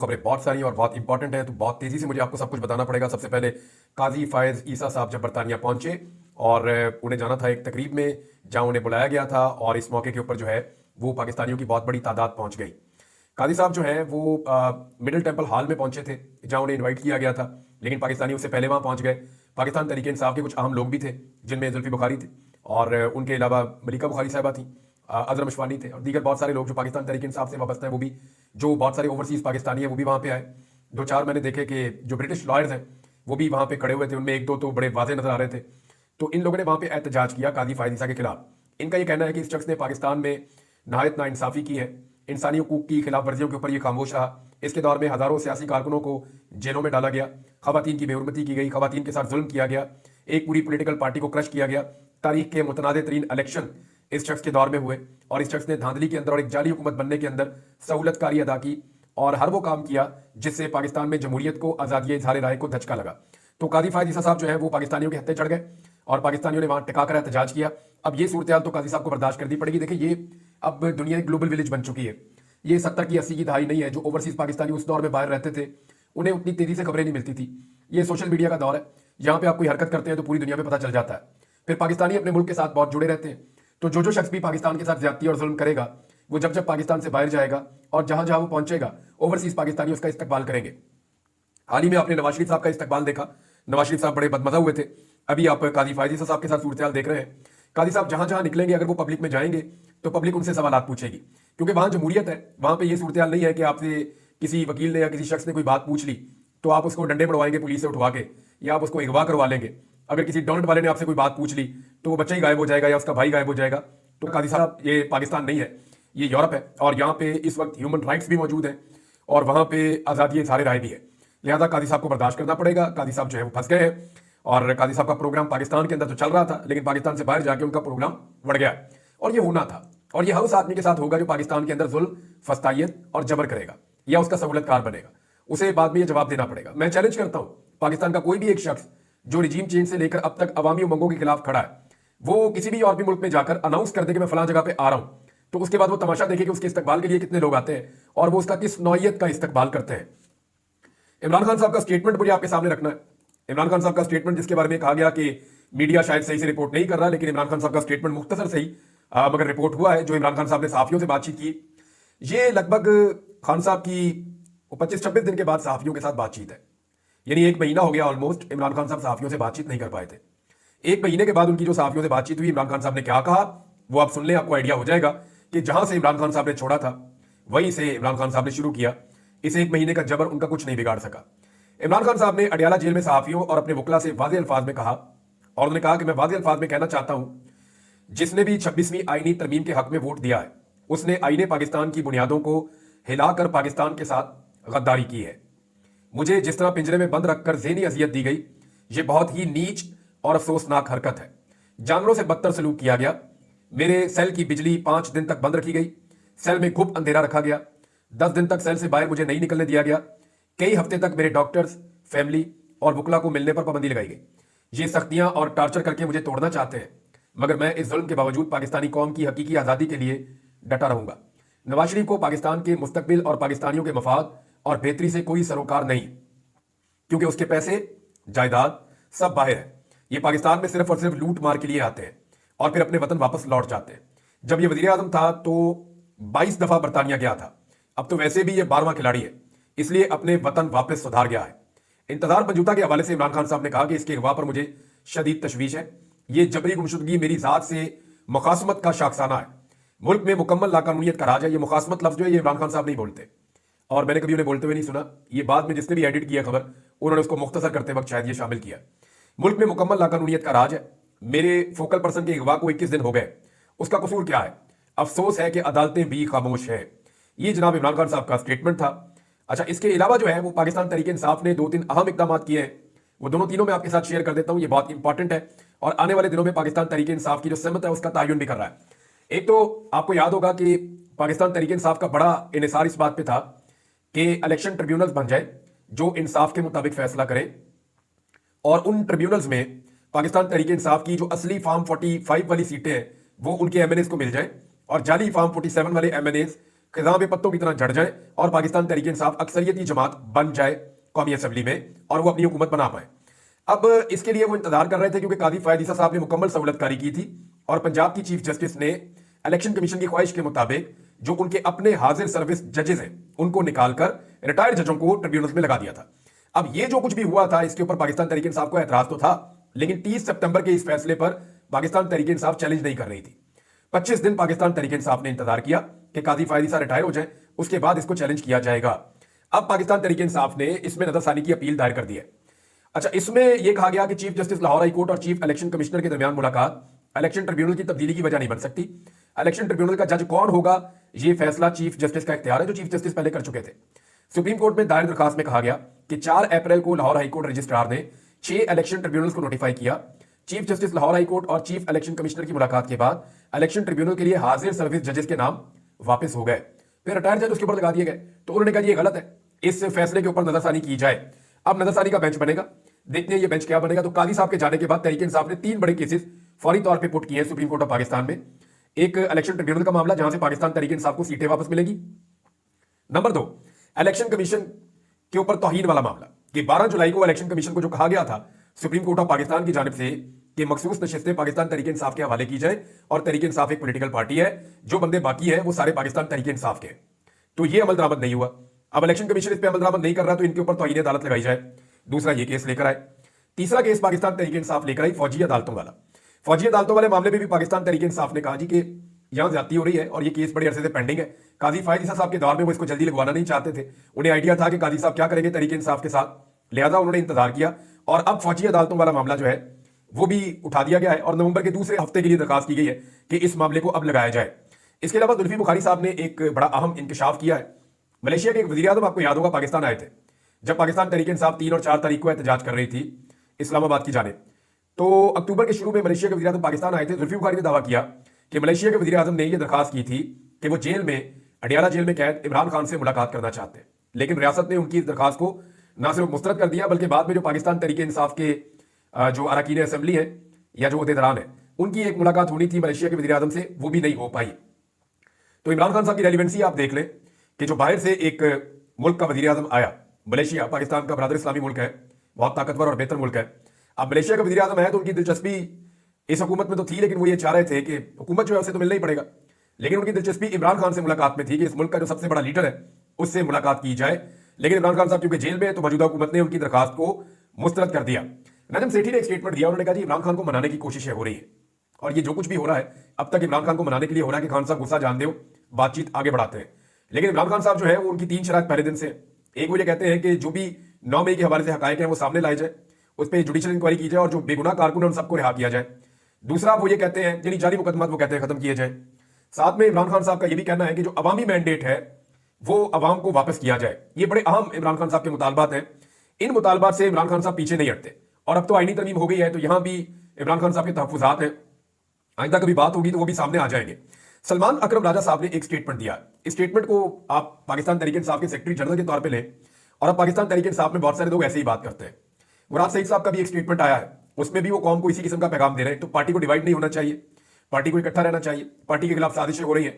खबरें बहुत सारी और बहुत इंपॉर्टेंट है, तो बहुत तेजी से मुझे आपको सब कुछ बताना पड़ेगा। सबसे पहले काजी फायज ईसा साहब जब बरतानिया पहुंचे और उन्हें जाना था एक तकरीब में जहां उन्हें बुलाया गया था, और इस मौके के ऊपर जो है वो पाकिस्तानियों की बहुत बड़ी तादाद पहुंच गई। काजी साहब जो है वो मिडिल टेम्पल हॉल में पहुंचे थे जहां उन्हें इन्वाइट किया गया था, लेकिन पाकिस्तानी उससे पहले वहां पहुंच गए। पाकिस्तान तहरीक इंसाफ के कुछ अहम लोग भी थे, जिनमें जुल्फी बुखारी थे और उनके अलावा मलिका बुखारी साहबा थी, अजरम अशवानी थे और दीगर बहुत सारे लोग जो पाकिस्तान तहरीक इंसाफ से वाबस्ता है, वो भी जो बहुत सारे ओवरसीज पाकिस्तानी है वो भी वहाँ पे आए। दो चार मैंने देखे कि जो ब्रिटिश लॉयर्स हैं वो भी वहाँ पे खड़े हुए थे, उनमें एक दो तो बड़े वाजे नजर आ रहे थे। तो इन लोगों ने वहाँ पे एहतजाज किया काजी फायद ईसा के खिलाफ। इनका ये कहना है कि इस शख्स ने पाकिस्तान में नहायत नाइंसाफ़ी की है, इंसानी हकूक की खिलाफ वर्जियों के ऊपर ये खामोश रहा। इसके दौर में हज़ारों सियासी कारकुनों को जेलों में डाला गया, खवातीन की बेहुरमती की गई, खवातीन के साथ जुल्म किया गया, एक पूरी पोलिटिकल पार्टी को क्रश किया गया। तारीख के मुतनाज़ तरीन इलेक्शन इस शख्स के दौर में हुए और इस शख्स ने धांधली के अंदर और एक जाली हुकूमत बनने के अंदर सहूलतकारी अदा की और हर वो काम किया जिससे पाकिस्तान में जमहूरियत को, आज़ादी इजहार राय को धचका लगा। तो काजी फायद ईसा साहब जो है वो पाकिस्तानियों के हत्थे चढ़ गए और पाकिस्तानियों ने वहां टिकाकर एहतजाज किया। अब ये सूरत हाल तो काजी साहब को बर्दाश्त करनी पड़ेगी। देखिए, ये अब दुनिया एक ग्लोबल विलेज बन चुकी है। ये 70 की 80 की दहाई नहीं है। जो ओवरसीज पाकिस्तानी उस दौर में बाहर रहते थे उन्हें उतनी तेजी से खबरें नहीं मिलती थी। ये सोशल मीडिया का दौर है, यहाँ पे आप कोई हरकत करते हैं तो पूरी दुनिया में पता चल जाता है। फिर पाकिस्तानी अपने मुल्क के साथ बहुत जुड़े रहते हैं, तो जो शख्स भी पाकिस्तान के साथ ज्यादती और जुल्म करेगा, वो जब जब पाकिस्तान से बाहर जाएगा और जहां जहां वो पहुंचेगा, ओवरसीज पाकिस्तानी उसका इस्तकबाल करेंगे। हाल ही में आपने नवाज शरीफ साहब का इस्तकबाल देखा। नवाज शरीफ साहब बड़े बदमजा हुए थे। अभी आप काजी फायद ईसा साहब के साथ सूरत हाल देख रहे हैं। काजी साहब जहां जहां निकलेंगे, अगर वो पब्लिक में जाएंगे तो पब्लिक उनसे सवाल पूछेगी, क्योंकि वहां जमहूरियत है। वहां पे ये सूरत हाल नहीं है कि आपसे किसी वकील ने या किसी शख्स ने कोई बात पूछ ली तो आप उसको डंडे पड़वाएंगे पुलिस से उठवा के, या आप उसको अगवा करवा लेंगे। अगर किसी डोनेट वाले ने आपसे कोई बात पूछ ली तो वो बच्चा ही गायब हो जाएगा या उसका भाई गायब हो जाएगा। तो काजी साहब, ये पाकिस्तान नहीं है, ये यूरोप है और यहाँ पे इस वक्त ह्यूमन राइट्स भी मौजूद हैं और वहाँ पे आज़ादी सारे राय भी है। लिहाजा काजी साहब को बर्दाश्त करना पड़ेगा। काजी साहब जो है वो फंस गए हैं और काजी साहब का प्रोग्राम पाकिस्तान के अंदर तो चल रहा था, लेकिन पाकिस्तान से बाहर जाके उनका प्रोग्राम बढ़ गया और ये होना था। और ये हर उस आदमी के साथ होगा जो पाकिस्तान के अंदर जुल्म, फस्तायत और जबर करेगा या उसका सहूलतकार बनेगा, उसे बाद में ये जवाब देना पड़ेगा। मैं चैलेंज करता हूं, पाकिस्तान का कोई भी एक शख्स जो रिजीम चेंज से लेकर अब तक अवामी उमंगों के खिलाफ खड़ा है, वो किसी भी और भी मुल्क में जाकर अनाउंस कर दे कि मैं फलां जगह पे आ रहा हूं, तो उसके बाद वो तमाशा देखे कि उसके इस्तकबाल के लिए कितने लोग आते हैं और वो उसका किस नौइयत का इस्तकबाल करते हैं। इमरान खान साहब का स्टेटमेंट मुझे आपके सामने रखना है। इमरान खान साहब का स्टेटमेंट, जिसके बारे में कहा गया कि मीडिया शायद सही से रिपोर्ट नहीं कर रहा, लेकिन इमरान खान साहब का स्टेटमेंट मुख्तसर सही मगर रिपोर्ट हुआ है। जो इमरान खान साहब ने सहाफियों से बातचीत की, ये लगभग खान साहब की 25-26 दिन के बाद सहाफियों के साथ बातचीत है। यानी एक महीना हो गया ऑलमोस्ट इमरान खान साहब सहाफियों से बातचीत नहीं कर पाए थे। एक महीने के बाद उनकी जो सहाफियों से बातचीत हुई, इमरान खान साहब ने क्या कहा वो आप सुन लें, आपको आइडिया हो जाएगा कि जहां से इमरान खान साहब ने छोड़ा था वहीं से इमरान खान साहब ने शुरू किया। इस एक महीने का जबर उनका कुछ नहीं बिगाड़ सका। इमरान खान साहब ने अडयाला जेल में सहाफियों और अपने वकला से वाज़ेह अल्फाज में कहा, और उन्होंने कहा कि मैं वाज़ेह अल्फाज में कहना चाहता हूं, जिसने भी 26वीं आईनी तरमीम के हक में वोट दिया है उसने आईने पाकिस्तान की बुनियादों को हिलाकर पाकिस्तान के साथ गद्दारी की है। मुझे जिस तरह पिंजरे में बंद रखकर ज़हनी अजियत दी गई, ये बहुत ही नीच और अफसोसनाक हरकत है। जानवरों से बदतर सलूक किया गया। मेरे सेल की बिजली 5 दिन तक बंद रखी गई। सेल में खूब अंधेरा रखा गया। 10 दिन तक सेल से बाहर मुझे नहीं निकलने दिया गया। कई हफ्ते तक मेरे डॉक्टर्स, फैमिली और वकला को मिलने पर पाबंदी लगाई गई। ये सख्तियां और टार्चर करके मुझे तोड़ना चाहते हैं, मगर मैं इस जुल्म के बावजूद पाकिस्तानी कौम की हकीकी आज़ादी के लिए डटा रहूंगा। नवाज शरीफ को पाकिस्तान के मुस्तकबिल और पाकिस्तानियों के मफाद और बेहतरी से कोई सरोकार नहीं, क्योंकि उसके पैसे, जायदाद सब बाहर है। ये पाकिस्तान में सिर्फ और सिर्फ लूट मार के लिए आते हैं और फिर अपने वतन वापस लौट जाते हैं। जब ये वजीर आजम था तो 22 दफा बरतानिया गया था। अब तो वैसे भी ये 12वां खिलाड़ी है, इसलिए अपने वतन वापस सुधार गया है। इंतजार मंजूता के हवाले से इमरान खान साहब ने कहा कि इसके अगवा पर मुझे शदीद तशवीश है। ये जबरी गुमशुदगी मेरी जात से मुखासमत का शाखसाना है। मुल्क में मुकम्मल लाकानूनियत का राज है। ये मुखासमत लफ्ज जो है ये इमरान खान साहब नहीं बोलते और मैंने कभी उन्हें बोलते हुए नहीं सुना। ये बाद में जिसने भी एडिट किया खबर, उन्होंने उसको मुख्तसर करते वक्त शायद ये शामिल किया। मुल्क में मुकम्मल लाकानूनियत का राज है। मेरे फोकल पर्सन के अगवा को 21 दिन हो गए। उसका कसूर क्या है? अफसोस है कि अदालतें भी खामोश हैं। ये जनाब इमरान खान साहब का स्टेटमेंट था। अच्छा, इसके अलावा जो है वो पाकिस्तान तहरीक इंसाफ ने 2-3 अहम इकदाम किए हैं। वो दोनों तीनों मैं आपके साथ शेयर कर देता हूं। ये बहुत इंपॉर्टेंट है और आने वाले दिनों में पाकिस्तान तहरीक इंसाफ की जो सहमत है उसका तयन भी कर रहा है। एक तो आपको याद होगा कि पाकिस्तान तहरीक इंसाफ का बड़ा इन्हिसार इस बात पे था कि इलेक्शन ट्रिब्यूनल्स बन जाए जो इंसाफ के मुताबिक फैसला करे, और उन ट्रिब्यूनल्स में पाकिस्तान तहरीक इंसाफ की जो असली फार्म 45 वाली सीटें हैं वो उनके एमएनएस को मिल जाए और जाली फार्म 47 वाले एमएनएस खिजां पे पत्तों की तरह झड़ जाए और पाकिस्तान तहरीक इंसाफ अक्सरियती जमात बन जाए कौमी असम्बली में और वो अपनी हुकूमत बना पाए। अब इसके लिए वो इंतजार कर रहे थे क्योंकि काजी फायद ईसा साहब ने मुकम्मल सहूलतकारी की थी और पंजाब की चीफ जस्टिस ने इलेक्शन कमीशन की ख्वाहिश के मुताबिक जो उनके अपने हाजिर सर्विस जजेस हैं उनको निकालकर रिटायर्ड जजों को ट्रिब्यूनल्स में लगा दिया था। अब ये जो कुछ भी हुआ था इसके ऊपर पाकिस्तान तहरीक इंसाफ को एतराज तो था, लेकिन 30 सितंबर के इस फैसले पर पाकिस्तान तहरीक इंसाफ चैलेंज नहीं कर रही थी। 25 दिन पाकिस्तान तहरीक इंसाफ ने इंतजार किया कि काजी फायद ईसा रिटायर हो जाए, उसके बाद इसको चैलेंज किया जाएगा। अब पाकिस्तान तहरीक इंसाफ ने इसमें नजरसानी की अपील दायर कर दी है। अच्छा, इसमें यह कहा गया कि chief justice Lahore high court और चीफ इलेक्शन कमिश्नर के दरमियान मुलाकात इलेक्शन ट्रिब्यूनल की तब्दीली की वजह नहीं बन सकती। इलेक्शन ट्रिब्यूनल का जज कौन होगा यह फैसला चीफ जस्टिस का इख्तियार है, जो चीफ जस्टिस पहले कर चुके थे। सुप्रीम कोर्ट में दायर दरखास्त में कहा गया कि 4 अप्रैल को लाहौर हाईकोर्ट रजिस्ट्रार ने 6 इलेक्शन ट्रिब्यूनल्स को नोटिफाई किया। चीफ जस्टिस लाहौर हाईकोर्ट और चीफ इलेक्शन कमिश्नर की मुलाकात के बाद इलेक्शन ट्रिब्यूनल के लिए हाजिर सर्विस जजेस के नाम वापस हो गए, फिर रिटायर जज उसके ऊपर लगा दिए गए। तो उन्होंने कहा ये गलत है, इस फैसले के ऊपर नजरसानी की जाए। अब नजरसानी का बेंच बनेगा, देखते हैं ये बेंच क्या बनेगा। तो काजी साहब के जाने के बाद तहरीक इंसाफ ने 3 बड़े केसेस फौरी तौर पे पुट किए हैं सुप्रीम कोर्ट ऑफ पाकिस्तान में। एक इलेक्शन ट्रिब्यूनल का मामला जहां से पाकिस्तान तहरीक इंसाफ को सीटें वापस मिलेंगी। नंबर 2, इलेक्शन कमीशन के ऊपर तौहीन वाला मामला कि 12 जुलाई को इलेक्शन कमीशन को जो कहा गया था सुप्रीम कोर्ट ऑफ पाकिस्तान की जानिब से कि मखसूस नशिस्तें पाकिस्तान तहरीक इंसाफ के हवाले की जाए और तहरीक इंसाफ एक पॉलिटिकल पार्टी है, जो बंदे बाकी है वो सारे पाकिस्तान तहरीक इंसाफ के, तो ये अमल दरामद नहीं हुआ। अब इलेक्शन कमीशन इस पर अमल दरामद नहीं कर रहा तो इनके ऊपर तौहीन अदालत लगाई जाए। दूसरा ये केस लेकर आए। तीसरा केस पाकिस्तान तहरीक इंसाफ लेकर आई फौजी अदालतों वाला। फौजी अदालतों वाले मामले में भी पाकिस्तान तहरीक इंसाफ ने कहा जी कि यहां ज्यादती हो रही है और ये केस बड़े अरसे से पेंडिंग है। काजी फायद ईसा साहब के दौर में वो इसको जल्दी लगवाना नहीं चाहते थे, उन्हें आइडिया था कि काजी साहब क्या करेंगे तहरीक इंसाफ के साथ, लिहाजा उन्होंने इंतजार किया और अब फौजी अदालतों वाला मामला जो है वो भी उठा दिया गया है और नवंबर के दूसरे हफ्ते के लिए दरखास्त की गई है कि इस मामले को अब लगाया जाए। इसके अलावा जुल्फी बुखारी साहब ने एक बड़ा अहम इंकशाफ किया है। मलेशिया के एक वजीर आजम, आपको याद होगा, पाकिस्तान आए थे जब पाकिस्तान तहरीक इंसाफ 3 और 4 तारीख को एहतजाज कर रही थी इस्लामाबाद की जानिब। तो अक्टूबर के शुरू में मलेशिया के वजीर आजम पाकिस्तान आए थे। जुल्फी बुखारी ने दावा किया कि मलेशिया के वजीर आजम ने यह दरखास्त की थी कि वो जेल में, अडियाला जेल में कैद इमरान खान से मुलाकात करना चाहते हैं, लेकिन रियासत ने उनकी इस दरखास्त को ना सिर्फ मुस्तरद कर दिया बल्कि बाद में जो पाकिस्तान तहरीक इंसाफ के जो अरकान असेंबली है या जो अहदेदारान है उनकी एक मुलाकात होनी थी मलेशिया के वजीर आजम से, वो भी नहीं हो पाई। तो इमरान खान साहब की रेलिवेंसी आप देख लें कि जो बाहर से एक मुल्क का वजीर आजम आया, मलेशिया पाकिस्तान का बरादर इस्लामी मुल्क है, बहुत ताकतवर और बेहतर मुल्क है। अब मलेशिया का वजीर आजम है तो उनकी दिलचस्पी इस हुकूमत में तो थी, लेकिन वो ये चाह रहे थे कि हुकूमत जो है उसे तो मिलना ही पड़ेगा, लेकिन उनकी दिलचस्पी इमरान खान से मुलाकात में थी कि इस मुल्क का जो सबसे बड़ा लीडर है उससे मुलाकात की जाए। लेकिन इमरान खान साहब क्योंकि जेल में, तो मौजूदा हुकूमत ने उनकी दरखास्त को मुस्तरद कर दिया। नजम सेठी ने एक स्टेटमेंट दिया, उन्होंने कहा जी इमरान खान को मनाने की कोशिशें हो रही है और ये जो कुछ भी हो रहा है अब तक इमरान खान को मनाने के लिए हो रहा है कि खान साहब गुस्सा जान दो, बातचीत आगे बढ़ाते हैं। लेकिन इमरान खान साहब जो है वो उनकी 3 शरारत पहले दिन से, एक वो ये कहते हैं कि जो भी 9 मई के हवाले से हकायक हैं वो सामने लाए जाए, उस पर जुडिशियल इंक्वायरी की जाए और जो बेगुनाह कारकुन है उन सबको रिहा किया जाए। दूसरा वो ये कहते हैं यानी जाली मुकदमा वो कहते हैं खत्म किए जाए। साथ में इमरान खान साहब का ये भी कहना है कि जो अवामी मैंडेट है वो अवाम को वापस किया जाए। ये बड़े अहम इमरान खान साहब के मुतालबात हैं। इन मुतालबात से इमरान खान साहब पीछे नहीं हटते और अब तो आईनी तरमीम हो गई है तो यहां भी इमरान खान साहब के तहफ्फुज़ात हैं, आइंदा कभी बात होगी तो वो भी सामने आ जाएंगे। सलमान अकरम राजा साहब ने एक स्टेटमेंट दिया। इस स्टेटमेंट को आप पाकिस्तान तहरीक इंसाफ के सेक्रेटरी जनरल के तौर पे लें और अब पाकिस्तान तहरीक इंसाफ में बहुत सारे लोग ऐसे ही बात करते हैं। मुराद सईद साहब का भी एक स्टेटमेंट आया है, उसमें भी वो कौम को इसी किस्म का पैगाम दे रहे हैं। तो पार्टी को डिवाइड नहीं होना चाहिए, पार्टी को इकट्ठा रहना चाहिए, पार्टी के खिलाफ साजिशें हो रही हैं।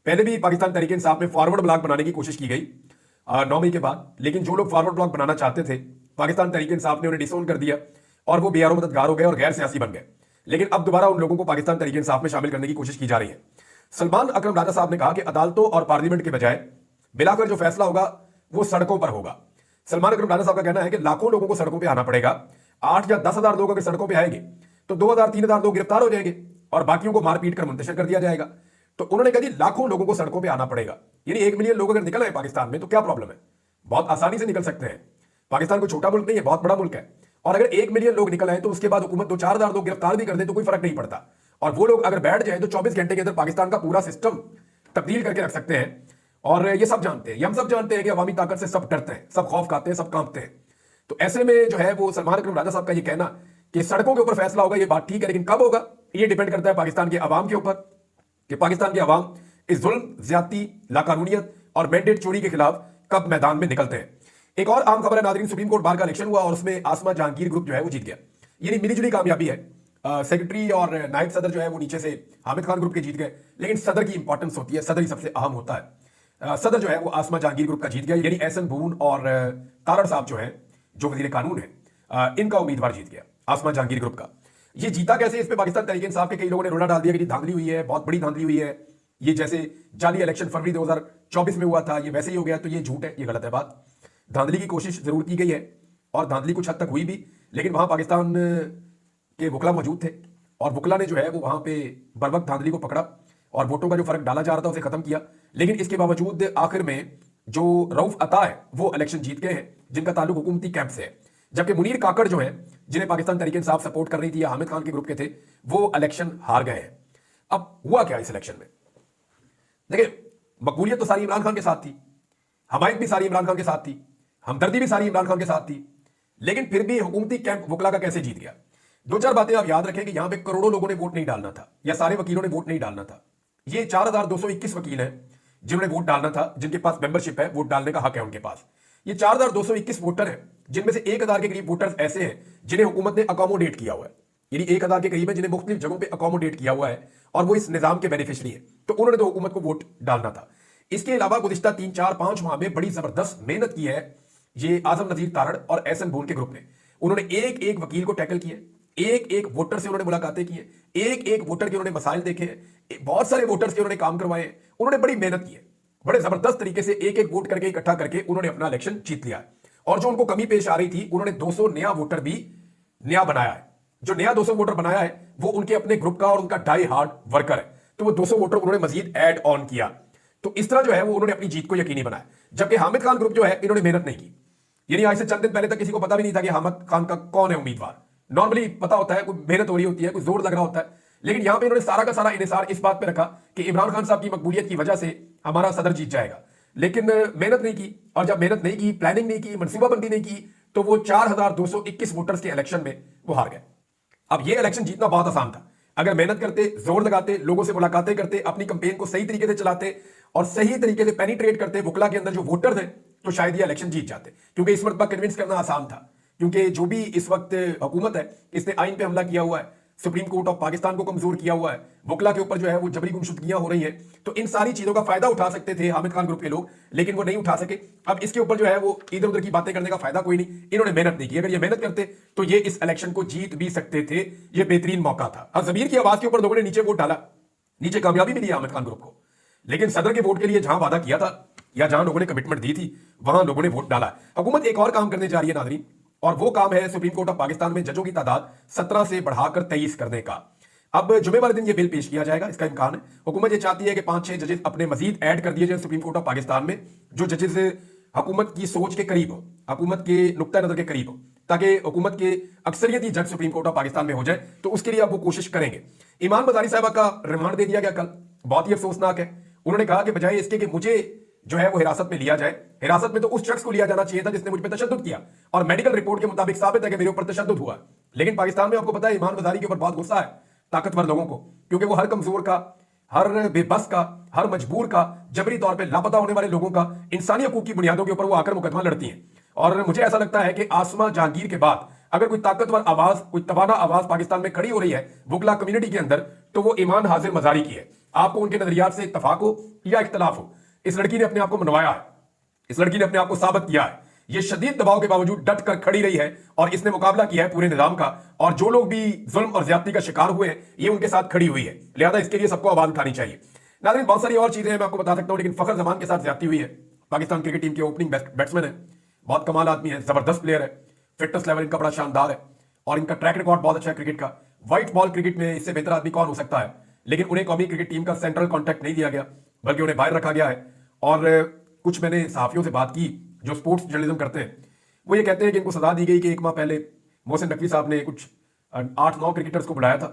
पहले भी पाकिस्तान तहरीक इंसाफ में फॉरवर्ड ब्लॉक बनाने की कोशिश की गई 9 मई के बाद, लेकिन जो लोग फॉरवर्ड ब्लॉक बनाना चाहते थे पाकिस्तान तहरीक इंसाफ ने उन्हें डिसोन कर दिया और वो बेयारो मददगार हो गए और गैर सियासी बन गए। लेकिन अब दोबारा उन लोगों को पाकिस्तान तहरीक इंसाफ में शामिल करने की कोशिश की जा रही है। सलमान अकरम राजा साहब ने कहा कि अदालतों और पार्लियामेंट के बजाय बिलाकर जो फैसला होगा वो सड़कों पर होगा। सलमान अकरम राजा साहब का कहना है कि लाखों लोगों को सड़कों पर आना पड़ेगा। 8 या 10 हजार लोग अगर सड़कों पर आएंगे तो 2,000-3,000 लोग गिरफ्तार हो जाएंगे और बाकियों को मारपीट कर मुंतशिर कर दिया जाएगा। तो उन्होंने कहा जी लाखों लोगों को सड़कों पर आना पड़ेगा, यानी 1 मिलियन लोग अगर निकल आए पाकिस्तान में तो क्या प्रॉब्लम है, बहुत आसानी से निकल सकते हैं। पाकिस्तान कोई छोटा मुल्क नहीं है, बहुत बड़ा मुल्क है। और अगर 1 मिलियन लोग निकल आए तो उसके बाद हुकूमत 2-4 हजार लोग गिरफ्तार भी कर दे तो कोई फर्क नहीं पड़ता। और वो लोग अगर बैठ जाए तो 24 घंटे के अंदर पाकिस्तान का पूरा सिस्टम तब्दील करके रख सकते हैं। और ये सब जानते हैं, ये हम सब जानते हैं कि अवामी ताकत से सब डरते हैं, सब खौफ खाते हैं, सब कांपते हैं। तो ऐसे में जो है वो सलमान अकरम राजा साहब का ये कहना कि सड़कों के ऊपर फैसला होगा, ये बात ठीक है, लेकिन कब होगा ये डिपेंड करता है पाकिस्तान के अवाम के ऊपर कि पाकिस्तान के अवाम इस जुल्म, ज्यादती, लाकानूनियत और मैंडेट चोरी के खिलाफ कब मैदान में निकलते हैं। एक और आम खबर है नाज़रीन, सुप्रीम कोर्ट बार का इलेक्शन हुआ और उसमें आसमा जहांगीर ग्रुप जो है वो जीत गया। यानी मिलीजुली कामयाबी है। सेक्रेटरी और नायब सदर जो है वो नीचे से हामिद खान ग्रुप के जीत गए, लेकिन सदर की इंपॉर्टेंस होती है, सदर ही सबसे अहम होता है। सदर जो है वो आसमा जहांगीर ग्रुप का जीत गया, यानी एहसन बून और तारड़ साहब जो है, जो वजीर कानून है, इनका उम्मीदवार जीत गया आसमा जहांगीर ग्रुप का। ये जीता कैसे, इस पे पाकिस्तान तहरीक इंसाफ के कई लोगों ने रोला डाल दिया कि धांधली हुई है, बहुत बड़ी धांधली हुई है, ये जैसे जाली इलेक्शन फरवरी 2024 में हुआ था ये वैसे ही हो गया। तो ये झूठ है, ये गलत है बात। धांधली की कोशिश जरूर की गई है और धांधली कुछ हद तक हुई भी, लेकिन वहां पाकिस्तान के वकला मौजूद थे और वकला ने जो है वो वहां पे बर वक्त धांधली को पकड़ा और वोटों का जो फर्क डाला जा रहा था उसे खत्म किया। लेकिन इसके बावजूद आखिर में जो रऊफ अता है वो इलेक्शन जीत गए हैं, जिनका ताल्लुक हुकूमती कैंप से है। जबकि मुनीर काकड़ जो है, जिन्हें पाकिस्तान तहरीक इंसाफ सपोर्ट कर रही थी या हामिद खान के ग्रुप के थे, वो इलेक्शन हार गए हैं। अब हुआ क्या इस इलेक्शन में? देखिए, मकबूलियत तो सारी इमरान खान के साथ थी, हमायत भी सारी इमरान खान के साथ थी, हमदर्दी भी सारी इमरान खान के साथ थी, लेकिन फिर भी हुकूमती कैंप वकला का कैसे जीत गया? दो चार बातें आप याद रखें कि यहां पे करोड़ों लोगों ने वोट नहीं डालना था या सारे वकीलों ने वोट नहीं डालना था। ये 4221 वकील हैं जिन्होंने वोट डालना था, जिनके पास मेंबरशिप है, वोट डालने का हक है उनके पास। ये 4221 वोटर हैं, जिनमें से 1000 के करीब वोटर्स ऐसे हैं जिन्हें हुकूमत ने अकोमोडेट किया हुआ है, यानी 1000 के करीब है जिन्हें मुख्तलिफ जगहों पे अकोमोडेट किया हुआ है और वो इस निजाम के बेनिफिशरी है। तो उन्होंने तो हुकूमत को वोट डालना था। इसके अलावा गुज़िश्ता 3-4-5 माह में बड़ी जबरदस्त मेहनत की है ये आजम नजीर तारड़ और एहसन बून के ग्रुप ने। उन्होंने एक एक वकील को टैकल किया, एक एक वोटर से उन्होंने मुलाकातें की है, एक एक वोटर के उन्होंने मसाइल देखे हैं, बहुत सारे वोटर्स के उन्होंने काम करवाए हैं। उन्होंने बड़ी मेहनत की है, बड़े जबरदस्त तरीके से एक एक वोट करके इकट्ठा करके उन्होंने अपना इलेक्शन जीत लिया है। और जो उनको कमी पेश आ रही थी, उन्होंने 200 नया वोटर भी नया बनाया है। जो नया 200 वोटर बनाया है वो उनके अपने ग्रुप का और उनका डाई हार्ड वर्कर है, तो वो 200 वोटर उन्होंने मजीद ऐड ऑन किया। तो इस तरह जो है वो उन्होंने अपनी जीत को यकीनी बनाया। जबकि हामिद खान ग्रुप जो है, इन्होंने मेहनत नहीं की, यानी आज से चंद दिन पहले तक किसी को पता भी नहीं था कि हामिद खान का कौन है उम्मीदवार। नॉर्मली पता होता है, कोई मेहनत हो रही होती है, कोई जोर लग रहा होता है, लेकिन यहां पे इन्होंने सारा का सारा इन्हिसार इस बात पे रखा कि इमरान खान साहब की मकबूलियत की वजह से हमारा सदर जीत जाएगा। लेकिन मेहनत नहीं की, और जब मेहनत नहीं की, प्लानिंग नहीं की, मनसूबाबंदी नहीं की, तो वो 4221 वोटर्स के इलेक्शन में वो हार गए। अब ये इलेक्शन जीतना बहुत आसान था, अगर मेहनत करते, जोर लगाते, लोगों से मुलाकातें करते, अपनी कंपेन को सही तरीके से चलाते और सही तरीके से पेनिट्रेट करते वकला के अंदर जो वोटर थे, तो शायद ये इलेक्शन जीत जाते। क्योंकि इस वक्त कन्विंस करना आसान था, क्योंकि जो भी इस वक्त हुकूमत है इसने आइन पे हमला किया हुआ है, सुप्रीम कोर्ट ऑफ पाकिस्तान को कमजोर किया हुआ है, वकला के ऊपर जो है वो जबरी गुमशुदगियां हो रही हैं। तो इन सारी चीजों का फायदा उठा सकते थे हामिद खान ग्रुप के लोग, लेकिन वो नहीं उठा सके। अब इसके ऊपर जो है वो इधर उधर की बातें करने का फायदा कोई नहीं, इन्होंने मेहनत नहीं की। अगर ये मेहनत करते तो ये इस इलेक्शन को जीत भी सकते थे, ये बेहतरीन मौका था। अब जमीर की आवाज के ऊपर लोगों ने नीचे वोट डाला, नीचे कामयाबी मिली हामिद खान ग्रुप को, लेकिन सदर के वोट के लिए जहां वादा किया था या जहां लोगों ने कमिटमेंट दी थी, वहां लोगों ने वोट डाला। हुकूमत एक और काम करने जा रही है नाज़रीन, और वो काम है सुप्रीम कोर्ट ऑफ पाकिस्तान में जजों की तादाद 17 से बढ़ाकर 23 करने का। अब जुमे वाले दिन ये बिल पेश किया जाएगा, इसका इम्कान है। हुकूमत ये चाहती है कि 5-6 जजेस अपने मजीद ऐड कर दिए जाए सुप्रीम कोर्ट ऑफ पाकिस्तान में, जो जजेस हुकूमत की सोच के करीब हो, हुकूमत के नुक्ता नजर के करीब हो, ताकि हुकूमत के अक्सरियती जज सुप्रीम कोर्ट ऑफ पाकिस्तान में हो जाए। तो उसके लिए अब वो कोशिश करेंगे। ईमान मजारी साहबा का रिमांड दे दिया गया कल, बहुत ही अफसोसनाक है। उन्होंने कहा कि बजाय इसके कि मुझे जो है वो हिरासत में लिया जाए, हिरासत में तो उस शख्स को लिया जाना चाहिए था जिसने मुझ पर तशद्दुद किया, और मेडिकल रिपोर्ट के मुताबिक साबित है कि मेरे ऊपर तशद्दुद हुआ। लेकिन पाकिस्तान में आपको पता है ईमान मजारी के ऊपर बहुत गुस्सा है ताकतवर लोगों को, क्योंकि वो हर कमजोर का, हर बेबस का, हर मजबूर का, जबरी तौर पे लापता होने वाले लोगों का इंसानी हकूक की बुनियादों के ऊपर वो आकर मुकदमा लड़ती हैं। और मुझे ऐसा लगता है कि आसमा जहांगीर के बाद अगर कोई ताकतवर आवाज, कोई तवाना आवाज पाकिस्तान में खड़ी हो रही है वकला कम्युनिटी के अंदर, तो वो ईमान हाजिर मजारी की है। आपको उनके नजरियात से इत्तफाक हो या इख्तलाफ हो, इस लड़की ने अपने आप को मनवाया है, इस लड़की ने अपने आप को साबित किया है। ये शदीद दबाव के बावजूद डट कर खड़ी रही है और इसने मुकाबला किया है पूरे निजाम का, और जो लोग भी जुल्म और ज्यादती का शिकार हुए हैं ये उनके साथ खड़ी हुई है। लिहाजा इसके लिए सबको आवाज उठानी चाहिए। नाज़रीन, बहुत सारी और चीजें मैं आपको बता सकता हूं, लेकिन फखर जमान के साथ ज्यादती हुई है। पाकिस्तान क्रिकेट टीम के ओपनिंग बैट्समैन है, बहुत कमाल आदमी है, जबरदस्त प्लेयर है, फिटनेस लेवल इनका बड़ा शानदार है और इनका ट्रैक रिकॉर्ड बहुत अच्छा है क्रिकेट का। व्हाइट बॉल क्रिकेट में इससे बेहतर आदमी कौन हो सकता है, लेकिन उन्हें कौमी क्रिकेट टीम का सेंट्रल कॉन्ट्रैक्ट नहीं दिया गया, बल्कि उन्हें बाहर रखा गया है। और कुछ मैंने सहाफियों से बात की जो स्पोर्ट्स जर्नलिज्म करते हैं, वो ये कहते हैं कि इनको सजा दी गई कि एक माह पहले मोहसिन नकवी साहब ने कुछ 8-9 क्रिकेटर्स को बुलाया था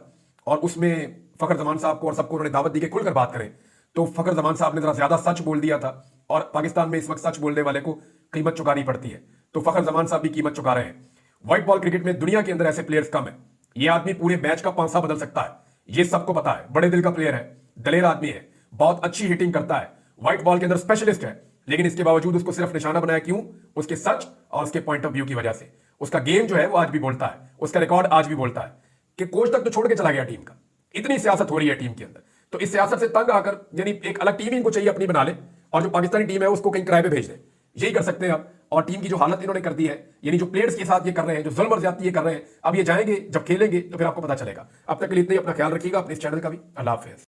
और उसमें फखर जमान साहब को और सबको उन्होंने दावत दी कि खुलकर बात करें। तो फखर जमान साहब ने जरा ज्यादा सच बोल दिया था, और पाकिस्तान में इस वक्त सच बोलने वाले को कीमत चुकानी पड़ती है, तो फखर जमान साहब भी कीमत चुका रहे हैं। व्हाइट बॉल क्रिकेट में दुनिया के अंदर ऐसे प्लेयर्स कम है, ये आदमी पूरे मैच का पांसा बदल सकता है, ये सबको पता है। बड़े दिल का प्लेयर है, दलेर आदमी है, बहुत अच्छी हिटिंग करता है, व्हाइट बॉल के अंदर स्पेशलिस्ट है, लेकिन इसके बावजूद उसको सिर्फ निशाना बनाया क्यों? उसके सच और उसके पॉइंट ऑफ व्यू की वजह से। उसका गेम जो है वो आज भी बोलता है, उसका रिकॉर्ड आज भी बोलता है कि कोच तक तो छोड़ के चला गया टीम का। इतनी सियासत हो रही है टीम के अंदर, तो इस सियासत से तंग आकर, यानी एक अलग टीम इनको चाहिए अपनी बना ले, और जो पाकिस्तानी टीम है उसको कहीं किराए पे भेज दें। यही कर सकते हैं आप। और टीम की जो हालत इन्होंने कर दी है, यानी जो प्लेयर्स के साथ ये कर रहे हैं, जो जुल्म और ज्यादती ये कर रहे हैं, अब ये जाएंगे जब खेलेंगे तो फिर आपको पता चलेगा। अब तक के लिए इतना ही, अपना ख्याल रखिएगा, अपने इस चैनल का भी। अल्लाह हाफिज।